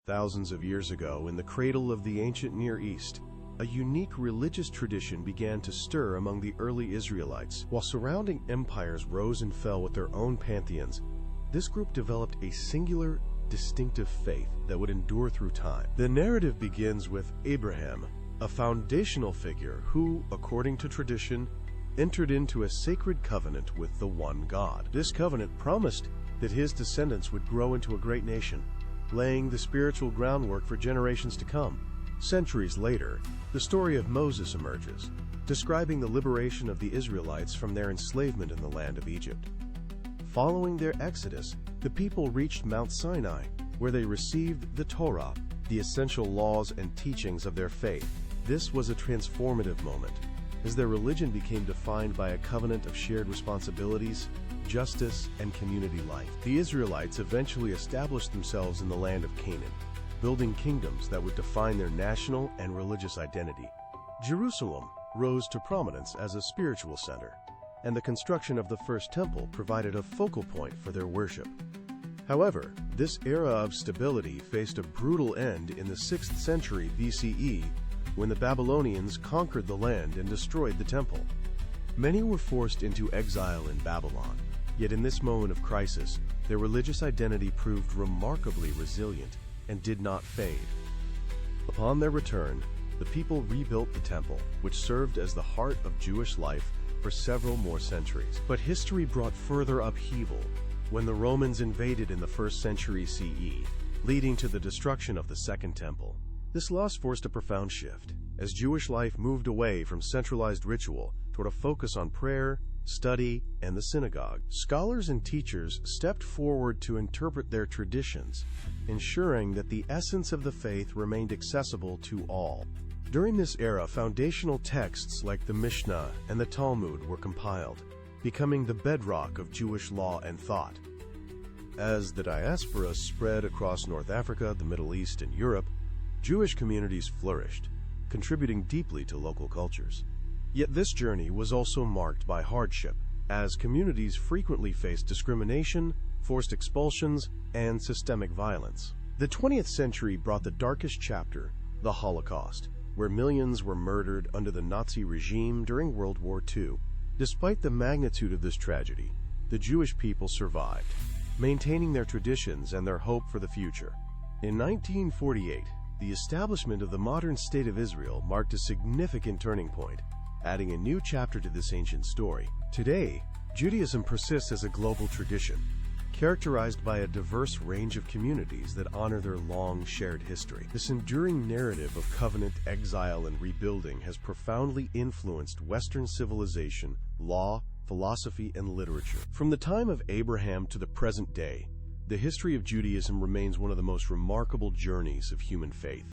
thousands of years ago in the cradle of the ancient Near East, a unique religious tradition began to stir among the early Israelites. While surrounding empires rose and fell with their own pantheons, this group developed a singular, distinctive faith that would endure through time. The narrative begins with Abraham, a foundational figure who, according to tradition, entered into a sacred covenant with the one God. This covenant promised that his descendants would grow into a great nation, laying the spiritual groundwork for generations to come. Centuries later, the story of Moses emerges, describing the liberation of the Israelites from their enslavement in the land of Egypt. Following their exodus, the people reached Mount Sinai, where they received the Torah, the essential laws and teachings of their faith. This was a transformative moment, as their religion became defined by a covenant of shared responsibilities, justice, and community life. The Israelites eventually established themselves in the land of Canaan, building kingdoms that would define their national and religious identity. Jerusalem rose to prominence as a spiritual center, and the construction of the first temple provided a focal point for their worship. However, this era of stability faced a brutal end in the 6th century BCE when the Babylonians conquered the land and destroyed the temple. Many were forced into exile in Babylon, yet in this moment of crisis, their religious identity proved remarkably resilient and did not fade. Upon their return, the people rebuilt the temple, which served as the heart of Jewish life for several more centuries. But history brought further upheaval when the Romans invaded in the 1st century CE, leading to the destruction of the Second Temple. This loss forced a profound shift, as Jewish life moved away from centralized ritual toward a focus on prayer, study, and the synagogue. Scholars and teachers stepped forward to interpret their traditions, ensuring that the essence of the faith remained accessible to all. During this era, foundational texts like the Mishnah and the Talmud were compiled, becoming the bedrock of Jewish law and thought. As the diaspora spread across North Africa, the Middle East, and Europe, Jewish communities flourished, contributing deeply to local cultures. Yet this journey was also marked by hardship, as communities frequently faced discrimination, forced expulsions, and systemic violence. The 20th century brought the darkest chapter, the Holocaust, where millions were murdered under the Nazi regime during World War II. Despite the magnitude of this tragedy, the Jewish people survived, maintaining their traditions and their hope for the future. In 1948, the establishment of the modern State of Israel marked a significant turning point, adding a new chapter to this ancient story. Today, Judaism persists as a global tradition, characterized by a diverse range of communities that honor their long shared history. This enduring narrative of covenant, exile, and rebuilding has profoundly influenced Western civilization, law, philosophy, and literature. From the time of Abraham to the present day, the history of Judaism remains one of the most remarkable journeys of human faith.